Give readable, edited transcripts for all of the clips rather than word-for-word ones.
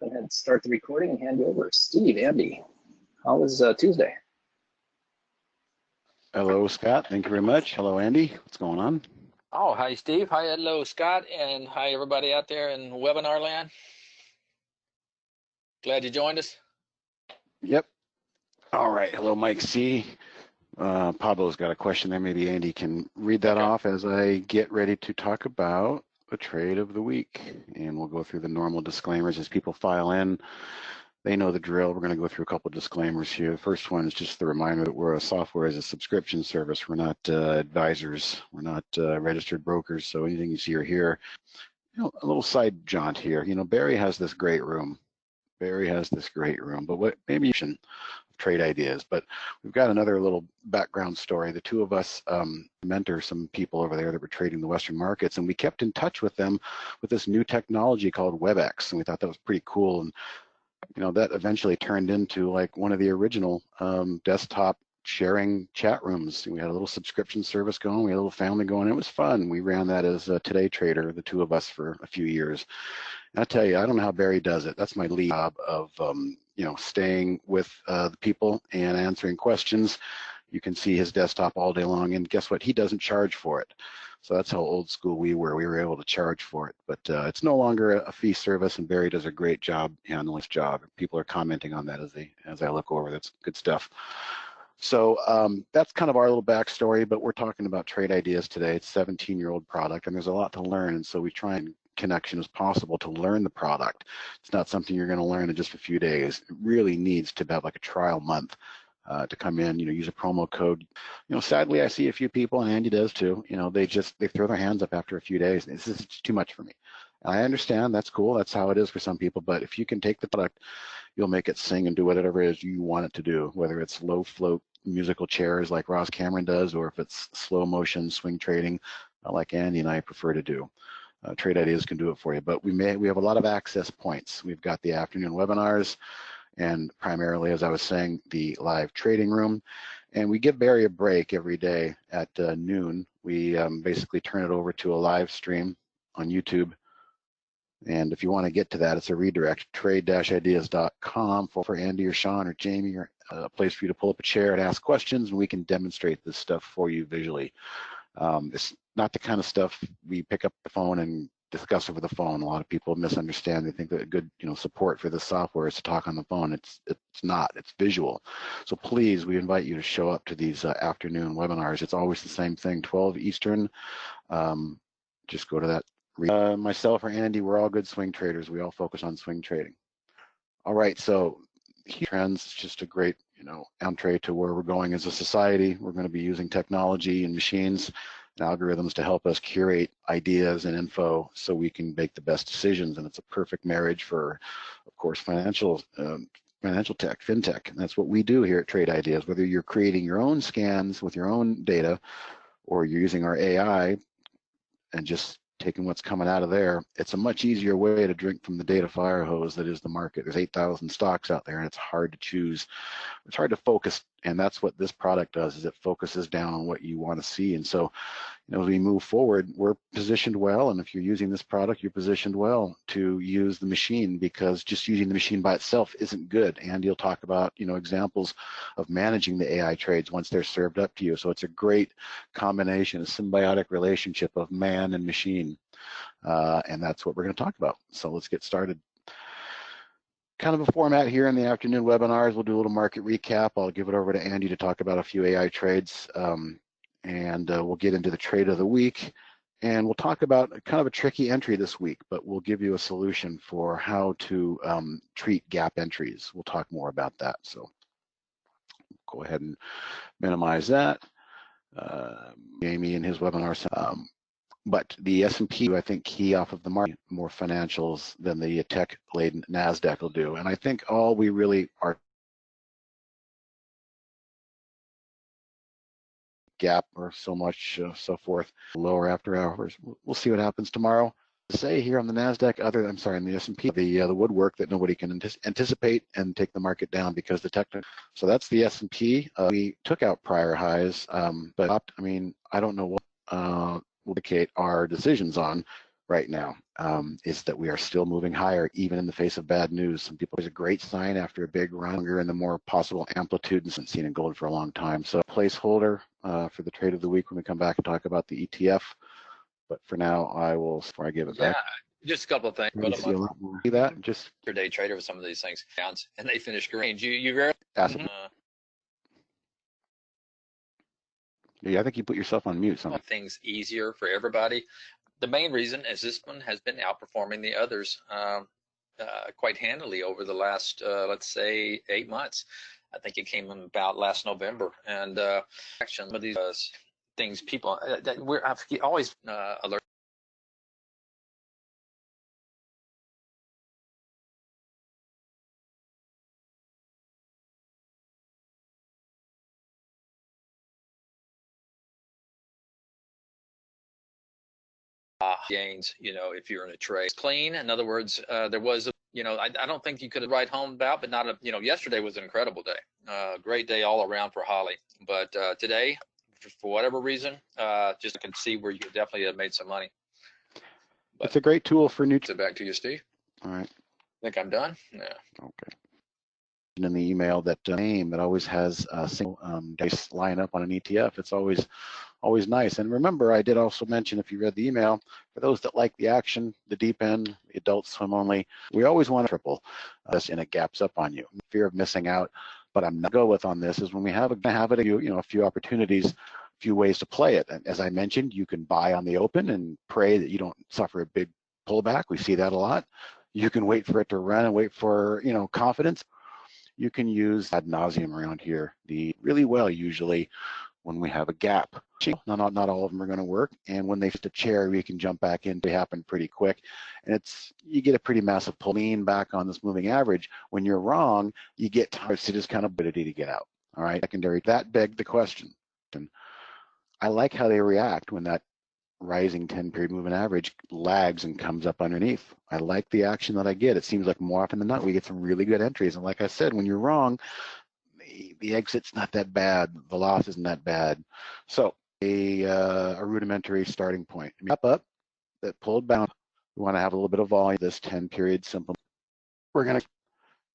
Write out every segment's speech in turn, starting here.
Go ahead and start the recording and hand you over. Steve, Andy, how was Tuesday? Hello, Scott. Thank you very much. Hello, Andy. What's going on? Oh, hi, Steve. Hi, hello, Scott. And hi, everybody out there in webinar land. Glad you joined us. Yep. All right. Hello, Mike C. Pablo's got a question there. Maybe Andy can read that off as I get ready to talk about the trade of the week. And we'll go through the normal disclaimers as people file in. They know the drill. We're going to go through a couple of disclaimers here. The first one is just the reminder that we're a software as a subscription service. We're not advisors. We're not registered brokers. So anything you see or hear, a little side jaunt here. Barry has this great room. But what maybe you should trade ideas. But we've got another little background story. The two of us mentor some people over there that were trading the Western markets, and we kept in touch with them with this new technology called WebEx, and we thought that was pretty cool. And that eventually turned into like one of the original desktop sharing chat rooms. We had a little subscription service going. We had a little family going. It was fun. We ran that as a Today Trader, the two of us, for a few years. And I tell you, I don't know how Barry does it. That's my lead job of staying with the people and answering questions. You can see his desktop all day long, and guess what? He doesn't charge for it. So that's how old school we were. We were able to charge for it, but it's no longer a fee service, and Barry does a great job handling his job. People are commenting on that as I look over. That's good stuff. So that's kind of our little backstory, but we're talking about trade ideas today. It's a 17-year-old product, and there's a lot to learn, and so we try and connection as possible to learn the product. It's not something you're going to learn in just a few days. It really needs to have like a trial month to come in, use a promo code. Sadly, I see a few people, and Andy does too, they throw their hands up after a few days. This is too much for me. And I understand, that's cool. That's how it is for some people. But if you can take the product, you'll make it sing and do whatever it is you want it to do, whether it's low float musical chairs like Ross Cameron does, or if it's slow motion swing trading like Andy and I prefer to do. Trade Ideas can do it for you, but we have a lot of access points. We've got the afternoon webinars, and primarily, as I was saying, the live trading room. And we give Barry a break every day at noon. We basically turn it over to a live stream on YouTube. And if you want to get to that, it's a redirect, trade-ideas.com for Andy or Sean or Jamie, or a place for you to pull up a chair and ask questions, and we can demonstrate this stuff for you visually. It's not the kind of stuff we pick up the phone and discuss over the phone. A lot of people misunderstand. They think that good, support for this software is to talk on the phone. It's not. It's visual. So please, we invite you to show up to these afternoon webinars. It's always the same thing, 12 Eastern. Just go to that. Myself or Andy, we're all good swing traders. We all focus on swing trading. All right, so trends, it's just a great, entree to where we're going as a society. We're going to be using technology and machines and algorithms to help us curate ideas and info so we can make the best decisions. And it's a perfect marriage for, of course, financial tech, fintech. And that's what we do here at Trade Ideas. Whether you're creating your own scans with your own data, or you're using our AI and just taking what's coming out of there, it's a much easier way to drink from the data fire hose that is the market. There's 8,000 stocks out there, and it's hard to choose. It's hard to focus, and that's what this product does, is it focuses down on what you want to see. And so, as we move forward, we're positioned well, and if you're using this product, you're positioned well to use the machine, because just using the machine by itself isn't good. And you'll talk about, examples of managing the AI trades once they're served up to you. So it's a great combination, a symbiotic relationship of man and machine. And that's what we're going to talk about. So let's get started. Kind of a format here in the afternoon webinars. We'll do a little market recap. I'll give it over to Andy to talk about a few AI trades. And we'll get into the trade of the week, and we'll talk about kind of a tricky entry this week, but we'll give you a solution for how to treat gap entries. We'll talk more about that. So go ahead and minimize that. Jamie and his webinar. But the S&P, I think, key off of the market more financials than the tech-laden NASDAQ will do. And I think all we really are gap or so much, so forth, lower after hours. We'll see what happens tomorrow. To say here on the NASDAQ, in the S&P, the woodwork that nobody can anticipate and take the market down because the technical. So that's the S&P. We took out prior highs, but I don't know what we'll indicate our decisions on right now. is that we are still moving higher, even in the face of bad news. Some people, it's a great sign after a big run, longer in the more possible amplitude, and since seen in gold for a long time. So placeholder for the trade of the week when we come back and talk about the ETF. But for now, I will, before I give it back. Just a couple of things. See a lot more. See that? Just Day trader with some of these things, and they finish green. You rarely. Yeah, I think you put yourself on mute. Something. Things easier for everybody. The main reason is this one has been outperforming the others quite handily over the last, let's say, 8 months. I think it came in about last November, and some of these things people that I've always alert. Gains, if you're in a trade clean. In other words, there was, I don't think you could write home about, but not yesterday was an incredible day, great day all around for Holly. But today, for whatever reason, just can see where you could definitely have made some money. But it's a great tool for new. So back to you, Steve. All right. Think I'm done? Yeah. Okay. In the email that name that always has a single dice line up on an ETF. It's always nice. And remember, I did also mention, if you read the email, for those that like the action, the deep end, the adult swim only, we always want to triple this, and it gaps up on you. Fear of missing out. But I'm not go with on this is when we have a few opportunities, a few ways to play it. And as I mentioned, you can buy on the open and pray that you don't suffer a big pullback. We see that a lot. You can wait for it to run and wait for confidence. You can use ad nauseum around here really well usually when we have a gap. Not all of them are going to work, and when they fit a chair, we can jump back in. They happen pretty quick, and you get a pretty massive pull. Lean back on this moving average. When you're wrong, you get to just kind of ability to get out. All right, secondary. That begged the question. And I like how they react when that rising 10-period moving average lags and comes up underneath. I like the action that I get. It seems like more often than not, we get some really good entries. And like I said, when you're wrong, the exit's not that bad. The loss isn't that bad. So a rudimentary starting point. Up, that pulled down. We want to have a little bit of volume. This 10-period simple. We're going to,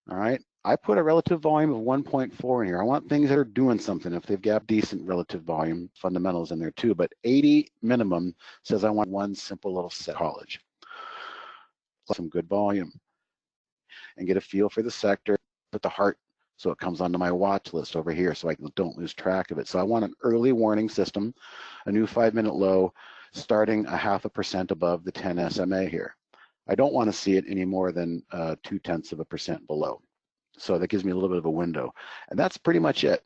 all right. I put a relative volume of 1.4 in here. I want things that are doing something. If they've got decent relative volume, fundamentals in there too, but 80 minimum says I want one simple little set college. Some good volume and get a feel for the sector, put the heart so it comes onto my watch list over here so I don't lose track of it. So I want an early warning system, a new 5-minute low starting 0.5% above the 10 SMA here. I don't want to see it any more than 0.2% below. So that gives me a little bit of a window. And that's pretty much it.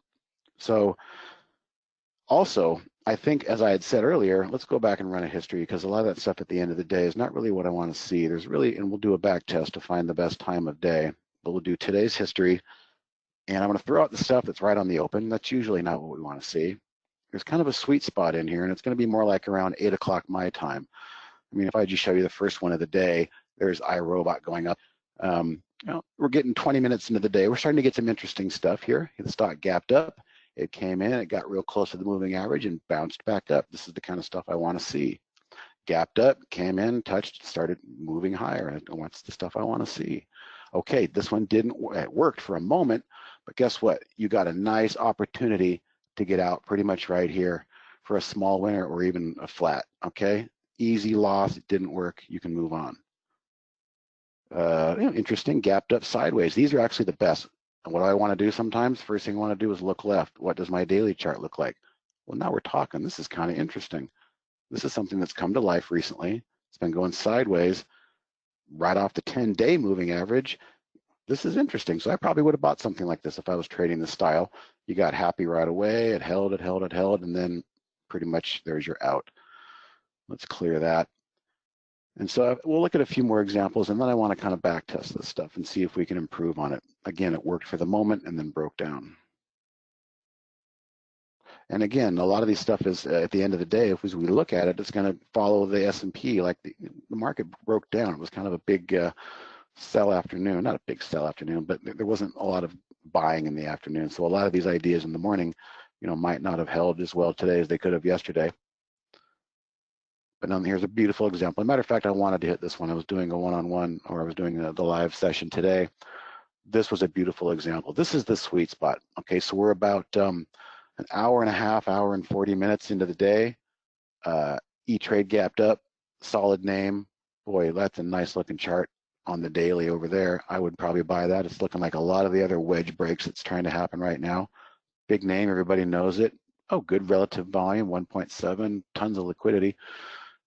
So also, I think, as I had said earlier, let's go back and run a history, because a lot of that stuff at the end of the day is not really what I want to see. There's really, and we'll do a back test to find the best time of day, but we'll do today's history. And I'm going to throw out the stuff that's right on the open. That's usually not what we want to see. There's kind of a sweet spot in here, and it's going to be more like around 8 o'clock my time. I mean, if I just show you the first one of the day, there's iRobot going up. We're getting 20 minutes into the day. We're starting to get some interesting stuff here. The stock gapped up. It came in. It got real close to the moving average and bounced back up. This is the kind of stuff I want to see. Gapped up, came in, touched, started moving higher. And what's the stuff I want to see? Okay, this one didn't. It worked for a moment, but guess what? You got a nice opportunity to get out pretty much right here for a small winner or even a flat. Okay, easy loss. It didn't work. You can move on. Interesting, gapped up sideways. These are actually the best. And what do I want to do sometimes? First thing I want to do is look left. What does my daily chart look like? Well, now we're talking. This is kind of interesting. This is something that's come to life recently. It's been going sideways right off the 10-day moving average. This is interesting. So I probably would have bought something like this if I was trading this style. You got happy right away. It held, and then pretty much there's your out. Let's clear that. And so we'll look at a few more examples, and then I want to kind of back test this stuff and see if we can improve on it. Again, it worked for the moment and then broke down. And again, a lot of these stuff is at the end of the day, if we look at it, it's going to follow the S&P. Like the market broke down. It was kind of a big sell afternoon, not a big sell afternoon, but there wasn't a lot of buying in the afternoon. So a lot of these ideas in the morning, might not have held as well today as they could have yesterday. But here's a beautiful example. As a matter of fact, I wanted to hit this one. I was doing a one-on-one, or I was doing the live session today. This was a beautiful example. This is the sweet spot. Okay, so we're about an hour and a half, hour and 40 minutes into the day. E-Trade gapped up, solid name. Boy, that's a nice looking chart on the daily over there. I would probably buy that. It's looking like a lot of the other wedge breaks that's trying to happen right now. Big name, everybody knows it. Oh, good relative volume, 1.7, tons of liquidity.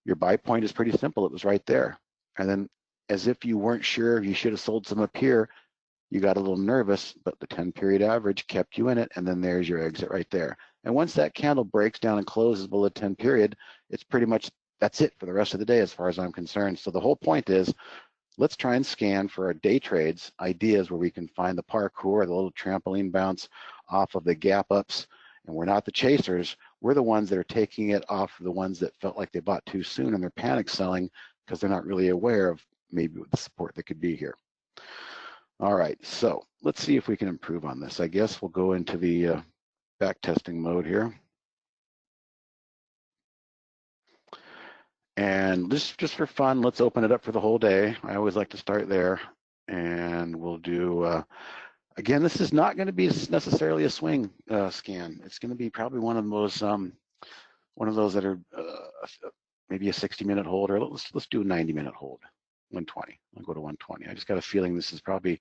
Your buy point is pretty simple. It was right there. And then as if you weren't sure, you should have sold some up here. You got a little nervous, but the 10-period average kept you in it, and then there's your exit right there. And once that candle breaks down and closes below 10-period, it's pretty much, that's it for the rest of the day as far as I'm concerned. So the whole point is, let's try and scan for our day trades, ideas where we can find the parkour, the little trampoline bounce off of the gap ups. And we're not the chasers. We're the ones that are taking it off the ones that felt like they bought too soon and they're panic selling because they're not really aware of maybe the support that could be here. All right, so let's see if we can improve on this. I guess we'll go into the back testing mode here. And just for fun, let's open it up for the whole day. I always like to start there. And we'll do, again, this is not going to be necessarily a swing scan. It's going to be probably one of those that are maybe a 60-minute hold, or let's do a 90-minute hold, 120. I'll go to 120. I just got a feeling this is probably,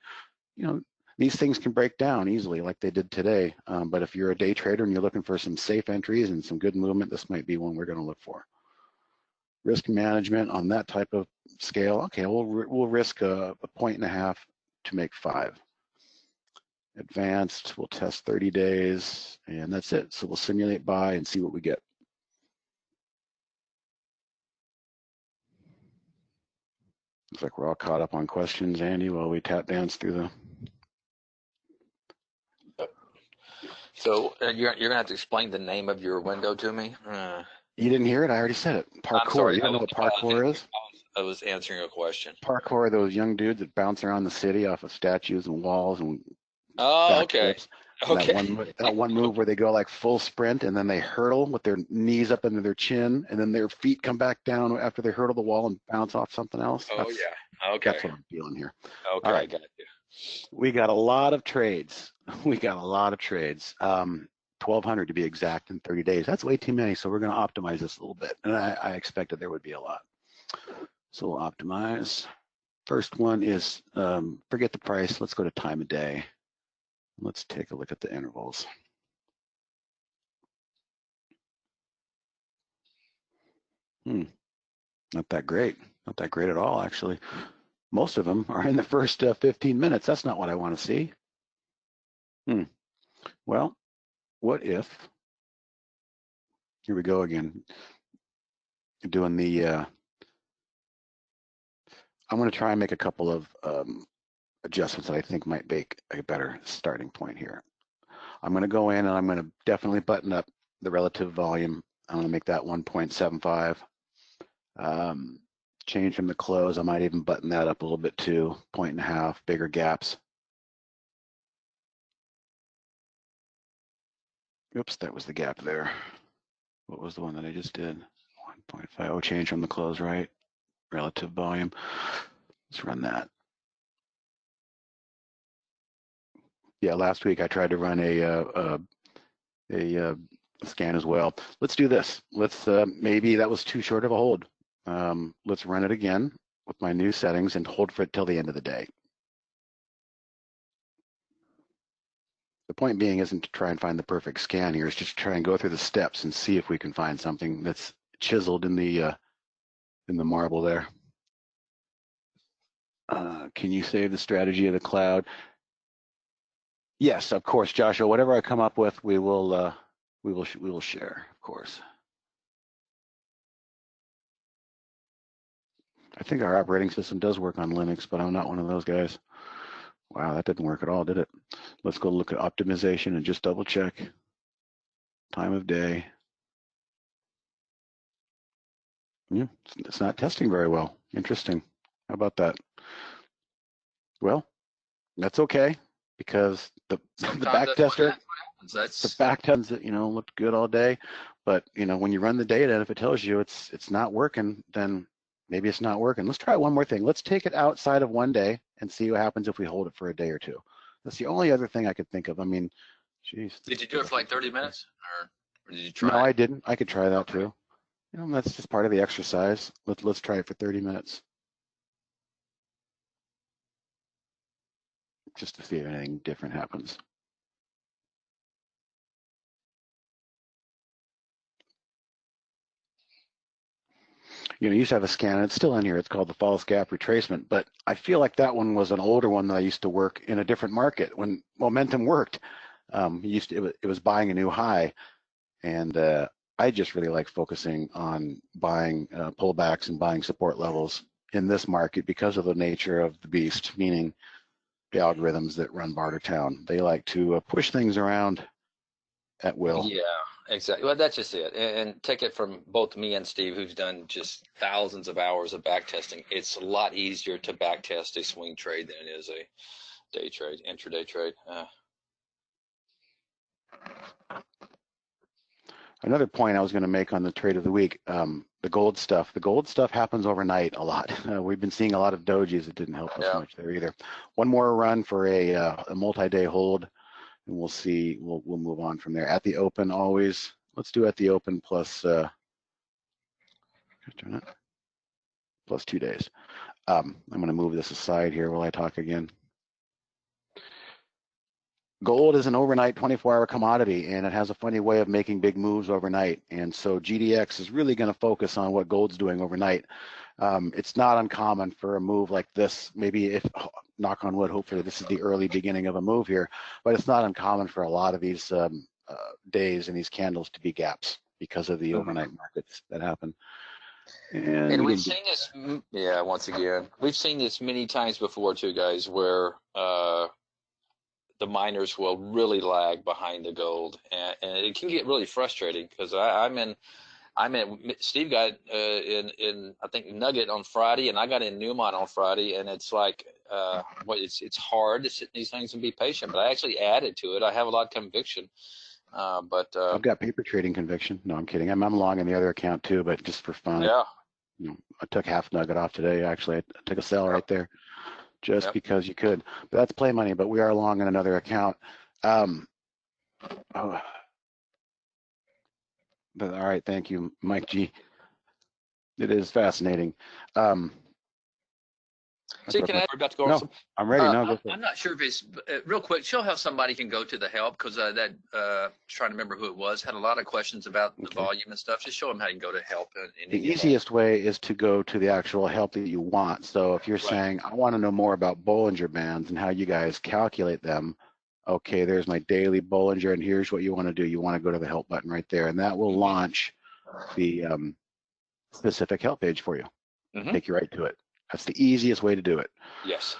these things can break down easily like they did today. But if you're a day trader and you're looking for some safe entries and some good movement, this might be one we're going to look for. Risk management on that type of scale. Okay, we'll risk a 1.5 to make 5. Advanced, we'll test 30 days, and that's it. So we'll simulate buy and see what we get. Looks like we're all caught up on questions, Andy, while we tap dance through the. So you're going to have to explain the name of your window to me. You didn't hear it? I already said it. Parkour. I'm sorry, You don't know what parkour is? I was answering a question. Parkour are those young dudes that bounce around the city off of statues and walls and Oh, okay. Okay. That one move where they go like full sprint and then they hurdle with their knees up into their chin and then their feet come back down after they hurdle the wall and bounce off something else. Oh, yeah. Okay. That's what I'm feeling here. Okay, All right. I got you. We got a lot of trades. 1,200 to be exact in 30 days. That's way too many, so we're going to optimize this a little bit. And I expected there would be a lot. So we'll optimize. First one is, forget the price. Let's go to time of day. Let's take a look at the intervals. Not that great. Not that great at all, actually. Most of them are in the first 15 minutes. That's not what I want to see. Well, what if, here we go again, doing the, I'm going to try and make a couple of adjustments that I think might make a better starting point here. I'm going to go in and I'm going to definitely button up the relative volume. I'm going to make that 1.75. Change from the close. I might even button that up a little bit too, 1.5, bigger gaps. Oops, that was the gap there. What was the one that I just did? 1.5. Oh, change from the close, right? Relative volume. Let's run that. Yeah, last week I tried to run a scan as well. Let's do this. Let's maybe that was too short of a hold. Let's run it again with my new settings and hold for it till the end of the day. The point being isn't to try and find the perfect scan here. It's just to try and go through the steps and see if we can find something that's chiseled in the marble there. Can you save the strategy of the cloud? Yes, of course, Joshua. Whatever I come up with, we will share, of course. I think our operating system does work on Linux, but I'm not one of those guys. Wow, that didn't work at all, did it? Let's go look at optimization and just double check. Time of day. Yeah, it's not testing very well. Interesting. How about that? Well, that's okay because the back tester, the back test, looked good all day. But when you run the data, and if it tells you it's not working, then maybe it's not working. Let's try one more thing. Let's take it outside of 1 day and see what happens if we hold it for a day or two. That's the only other thing I could think of. I mean, geez. Did you do it for like 30 minutes, or did you try? No, I didn't. I could try that too. That's just part of the exercise. Let's try it for 30 minutes. Just to see if anything different happens. You used to have a scan, and it's still in here. It's called the false gap retracement, but I feel like that one was an older one that I used to work in a different market when momentum worked. It was buying a new high, and I just really like focusing on buying pullbacks and buying support levels in this market because of the nature of the beast, meaning the algorithms that run Bartertown. They like to push things around at will. Yeah, exactly. Well, that's just it. And take it from both me and Steve, who's done just thousands of hours of back testing. It's a lot easier to back test a swing trade than it is a day trade, intraday trade. Another point I was going to make on the trade of the week, the gold stuff. The gold stuff happens overnight a lot. We've been seeing a lot of dojis. It didn't help us much there either. One more run for a multi-day hold, and we'll see. We'll move on from there. At the open, always. Let's do at the open plus. Plus 2 days. I'm going to move this aside here while I talk again. Gold is an overnight 24-hour commodity, and it has a funny way of making big moves overnight. And so GDX is really going to focus on what gold's doing overnight. It's not uncommon for a move like this. Maybe if, knock on wood, hopefully this is the early beginning of a move here, but it's not uncommon for a lot of these days and these candles to be gaps because of the overnight markets that happen. And we've seen this, once again, we've seen this many times before too, guys, where the miners will really lag behind the gold, and it can get really frustrating because Steve got in I think Nugget on Friday, and I got in Newmont on Friday, and it's like it's hard to sit in these things and be patient, but I actually added to it. I have a lot of conviction. But I've got paper trading conviction. No, I'm kidding. I'm long in the other account too, but just for fun. Yeah. I took half Nugget off today. Actually, I took a sell right there, just because you could. But that's play money. But we are long in another account. But all right, thank you, Mike G. It is fascinating. See, can I about to go? No, I'm ready. No, go for it. I'm not sure if it's real quick. Show how somebody can go to the help, because trying to remember who it was, had a lot of questions about the volume and stuff. Just show them how you can go to help. The easiest way is to go to the actual help that you want. So if you're saying, I want to know more about Bollinger Bands and how you guys calculate them, okay, there's my daily Bollinger, and here's what you want to do. You want to go to the help button right there, and that will launch the specific help page for you. Take you right to it. That's the easiest way to do it. Yes.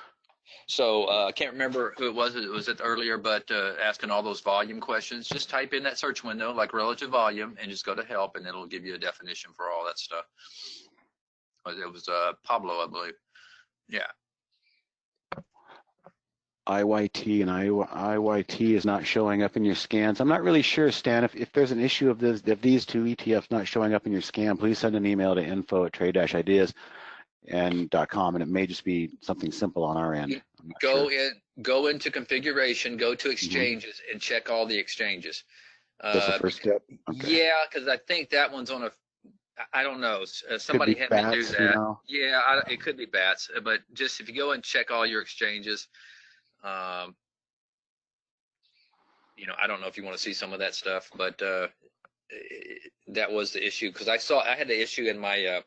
So I can't remember who it was. It was earlier, but asking all those volume questions, just type in that search window, like relative volume, and just go to help, and it'll give you a definition for all that stuff. It was Pablo, I believe. Yeah. IYT and IYT is not showing up in your scans. I'm not really sure, Stan, if there's an issue of these two ETFs not showing up in your scan, please send an email to info@trade-ideas. .com, and it may just be something simple on our end. Go into configuration, go to exchanges, and check all the exchanges. That's the first step. Okay. Yeah, because I think that one's on I don't know. Somebody had me do that. Yeah, it could be bats, but just if you go and check all your exchanges, I don't know if you want to see some of that stuff, but that was the issue, because I had the issue in my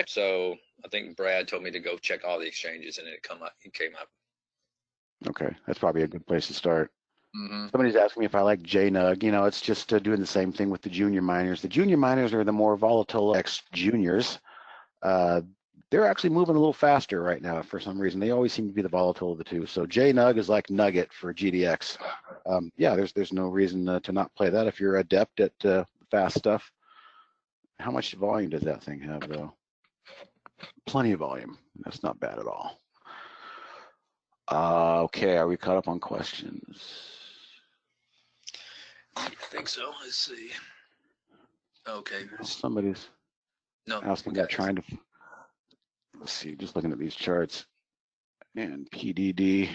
so I think Brad told me to go check all the exchanges, and it came up. Okay, that's probably a good place to start. Somebody's asking me if I like JNUG. It's just doing the same thing with the junior miners. The junior miners are the more volatile ex-juniors. They're actually moving a little faster right now for some reason. They always seem to be the volatile of the two. So JNUG is like Nugget for GDX. Yeah, there's no reason to not play that if you're adept at fast stuff. How much volume does that thing have, though? Plenty of volume. That's not bad at all. Okay, are we caught up on questions? I think so. Let's see. Okay. Somebody's No. asking about trying to, let's see, just looking at these charts and PDD.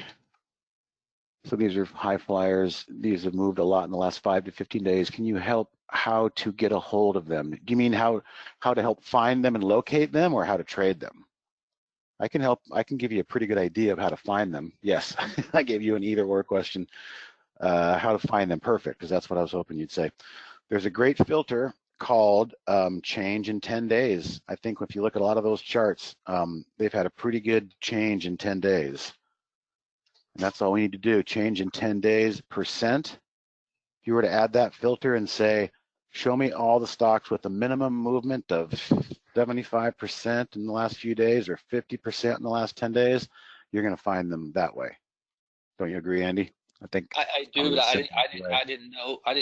So these are high flyers. These have moved a lot in the last 5 to 15 days. Can you help how to get a hold of them? Do you mean how to help find them and locate them, or how to trade them? I can help. I can give you a pretty good idea of how to find them. Yes, I gave you an either or question. How to find them, perfect, because that's what I was hoping you'd say. There's a great filter called change in 10 days. I think if you look at a lot of those charts, they've had a pretty good change in 10 days. And that's all we need to do, change in 10 days %. If you were to add that filter and say, show me all the stocks with a minimum movement of 75% in the last few days or 50% in the last 10 days, you're going to find them that way. Don't you agree, Andy? I think I do, but I didn't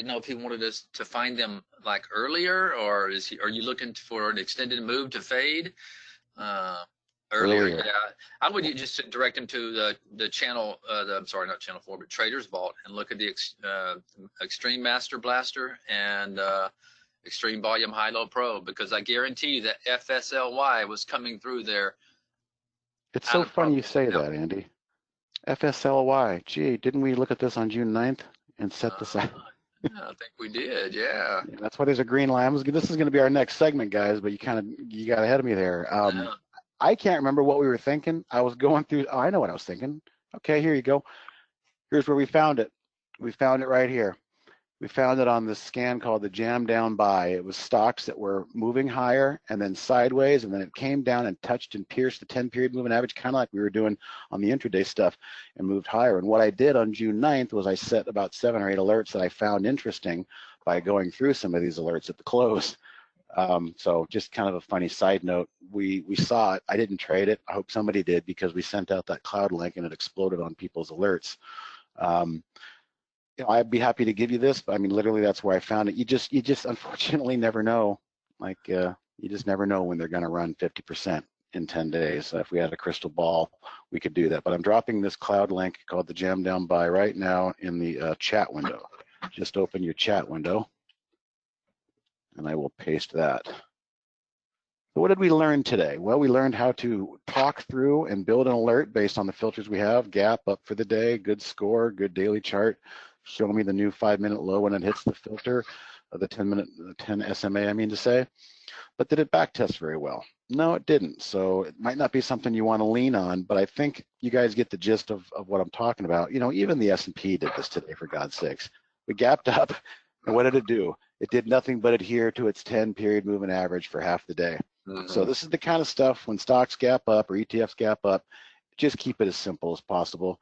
know if he wanted us to find them like earlier, or are you looking for an extended move to fade? Earlier, yeah. I would just direct him to the channel, I'm sorry, not channel 4, but Traders Vault, and look at the Extreme Master Blaster and Extreme Volume High Low Pro, because I guarantee you that FSLY was coming through there. It's so funny you say that, Andy. FSLY, gee, didn't we look at this on June 9th and set this out? Yeah, I think we did, yeah. That's why there's a green line. This is going to be our next segment, guys, but you got ahead of me there. I can't remember what we were thinking. I was going through, I know what I was thinking. Okay, here you go. Here's where we found it. We found it right here. We found it on this scan called the jam down buy. It was stocks that were moving higher and then sideways, and then it came down and touched and pierced the 10-period moving average, kind of like we were doing on the intraday stuff, and moved higher. And what I did on June 9th was I set about 7 or 8 alerts that I found interesting by going through some of these alerts at the close. So just kind of a funny side note, we saw it. I didn't trade it. I hope somebody did, because we sent out that cloud link and it exploded on people's alerts. I'd be happy to give you this, but I mean, literally that's where I found it. You just unfortunately never know. Like you just never know when they're going to run 50% in 10 days. If we had a crystal ball, we could do that. But I'm dropping this cloud link called the Jam Down Buy right now in the chat window. Just open your chat window, and I will paste that. So what did we learn today? Well, we learned how to talk through and build an alert based on the filters we have. Gap up for the day, good score, good daily chart. Show me the new 5-minute low when it hits the filter of the 10 SMA, I mean to say. But did it backtest very well? No, it didn't. So it might not be something you want to lean on, but I think you guys get the gist of what I'm talking about. Even the S&P did this today, for God's sakes. We gapped up, and what did it do? It did nothing but adhere to its 10-period moving average for half the day. So this is the kind of stuff when stocks gap up or ETFs gap up, just keep it as simple as possible.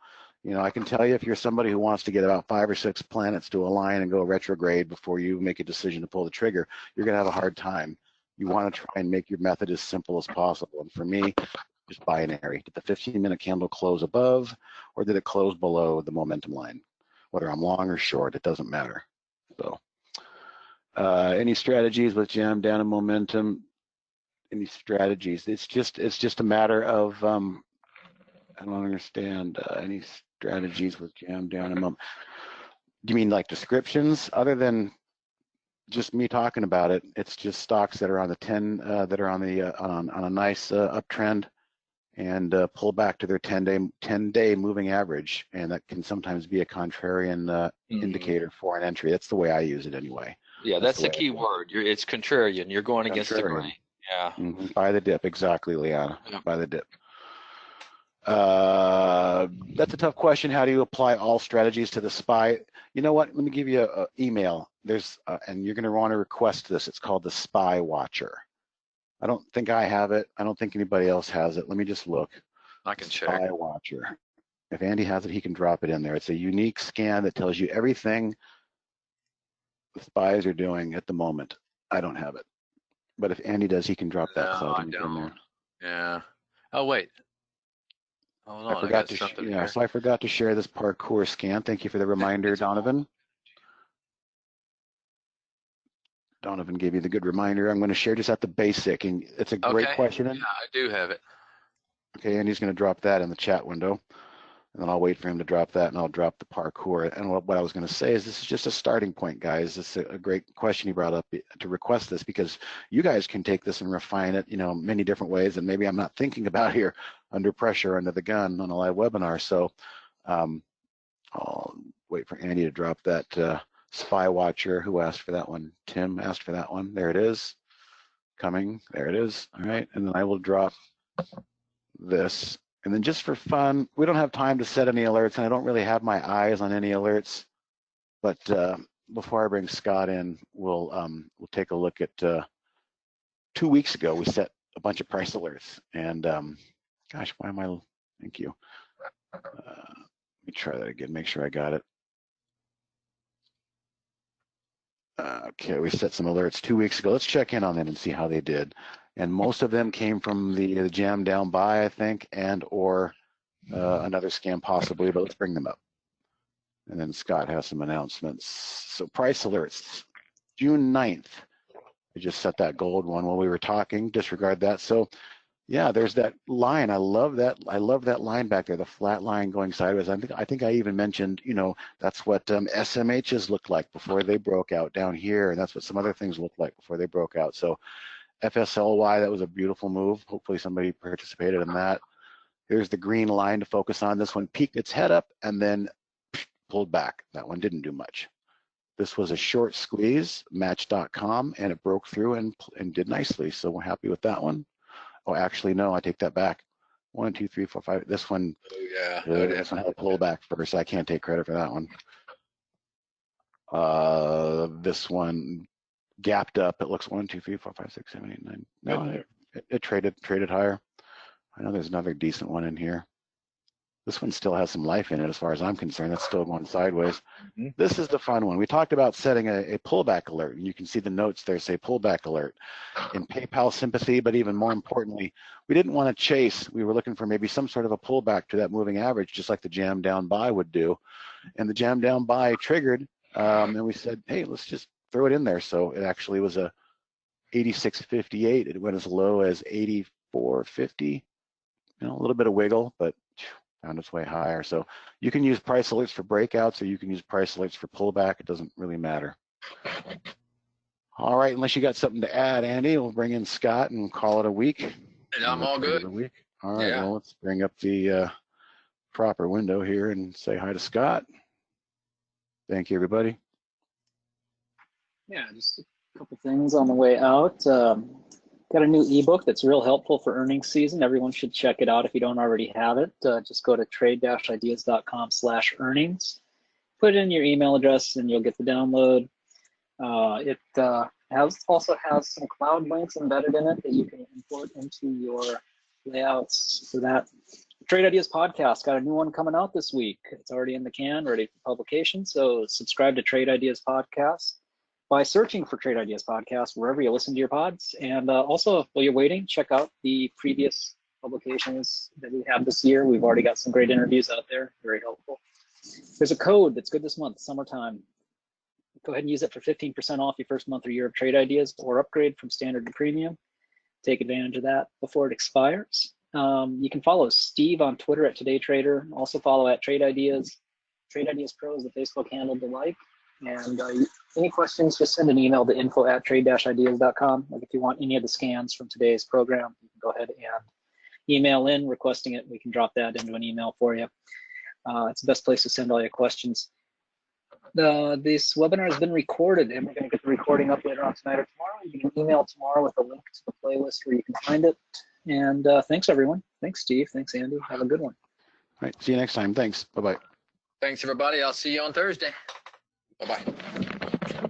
I can tell you, if you're somebody who wants to get about 5 or 6 planets to align and go retrograde before you make a decision to pull the trigger, you're going to have a hard time. You want to try and make your method as simple as possible. And for me, just binary. Did the 15-minute candle close above, or did it close below the momentum line? Whether I'm long or short, it doesn't matter. So any strategies with jam down and momentum? Any strategies? It's just a matter of I don't understand any strategies with jam down and momentum. Do you mean like descriptions other than just me talking about it? It's just stocks that are on the 10 that are on the on a nice uptrend and pull back to their 10-day moving average, and that can sometimes be a contrarian indicator for an entry. That's the way I use it anyway. Yeah, that's the key word. It's contrarian. You're going against the grain. Yeah. Buy the dip, exactly, Liana. Yeah. Buy the dip. That's a tough question. How do you apply all strategies to the SPY? You know what? Let me give you an email. There's and you're going to want to request this. It's called the SPY Watcher. I don't think I have it. I don't think anybody else has it. Let me just look. I can check. SPY Watcher. If Andy has it, he can drop it in there. It's a unique scan that tells you everything the SPYs are doing at the moment. I don't have it. But if Andy does, he can drop that cloud link in there. Yeah. Oh, wait. Hold on. I forgot to so I forgot to share this parkour scan. Thank you for the reminder, Donovan. Donovan gave you the good reminder. I'm going to share just at the basic, and it's a great question. Yeah, I do have it. Okay, Andy's going to drop that in the chat window. and then I'll wait for him to drop that, and I'll drop the parkour. And what I was going to say is this is just a starting point, guys. This is a great question you brought up to request this, because you guys can take this and refine it, many different ways, and maybe I'm not thinking about here under pressure, under the gun on a live webinar. So I'll wait for Andy to drop that spy watcher. Who asked for that one? Tim asked for that one. There it is. Coming. There it is. All right. And then I will drop this. And then just for fun, we don't have time to set any alerts, and I don't really have my eyes on any alerts. But before I bring Scott in, we'll take a look at 2 weeks ago, we set a bunch of price alerts. And gosh, why am I? Thank you. Let me try that again, make sure I got it. Okay, we set some alerts 2 weeks ago. Let's check in on them and see how they did. And most of them came from the jam down buy, I think, and or another scam possibly, but let's bring them up. And then Scott has some announcements. So price alerts, June 9th. I just set that gold one while we were talking, disregard that. So yeah, there's that line. I love that line back there, the flat line going sideways. I think I even mentioned, that's what SMHs looked like before they broke out down here, and that's what some other things looked like before they broke out. So FSLY, that was a beautiful move. Hopefully somebody participated in that. Here's the green line to focus on. This one peeked its head up and then pulled back. That one didn't do much. This was a short squeeze, match.com, and it broke through and did nicely. So we're happy with that one. Oh, actually, no, I take that back. 1, 2, 3, 4, 5. This one, this one had a pullback first. I can't take credit for that one. This one gapped up. It looks 1, 2, 3, 4, 5, 6, 7, 8, 9. No, it traded higher. I know there's another decent one in here. This one still has some life in it as far as I'm concerned. That's still going sideways. Mm-hmm. This is the fun one. We talked about setting a pullback alert, and you can see the notes there say pullback alert in PayPal sympathy, but even more importantly, we didn't want to chase. We were looking for maybe some sort of a pullback to that moving average, just like the jam down buy would do. And the jam down buy triggered, and we said, hey, let's just throw it in there. So it actually was a 86.58. It went as low as 84.50. A little bit of wiggle, but found its way higher. So you can use price alerts for breakouts, or you can use price alerts for pullback. It doesn't really matter. All right, unless you got something to add, Andy, we'll bring in Scott and call it a week. And I'm all good. All right, well, let's bring up the proper window here and say hi to Scott. Thank you, everybody. Yeah, just a couple things on the way out. Got a new ebook that's real helpful for earnings season. Everyone should check it out if you don't already have it. Just go to trade-ideas.com/earnings. Put in your email address and you'll get the download. It also has some cloud links embedded in it that you can import into your layouts for that. Trade Ideas Podcast got a new one coming out this week. It's already in the can, ready for publication. So subscribe to Trade Ideas Podcast by searching for Trade Ideas Podcast wherever you listen to your pods. And also, while you're waiting, check out the previous publications that we have this year. We've already got some great interviews out there, very helpful. There's a code that's good this month, summertime. Go ahead and use it for 15% off your first month or year of Trade Ideas, or upgrade from standard to premium. Take advantage of that before it expires. You can follow Steve on Twitter at TodayTrader. Also follow at Trade Ideas. Trade Ideas Pro is the Facebook handle to like. And any questions, just send an email to info@trade-ideas.com. Like if you want any of the scans from today's program, you can go ahead and email in requesting it. We can drop that into an email for you. It's the best place to send all your questions. This webinar has been recorded, and we're going to get the recording up later on tonight or tomorrow. You can email tomorrow with a link to the playlist where you can find it. And thanks, everyone. Thanks, Steve. Thanks, Andy. Have a good one. All right. See you next time. Thanks. Bye-bye. Thanks, everybody. I'll see you on Thursday. Bye-bye.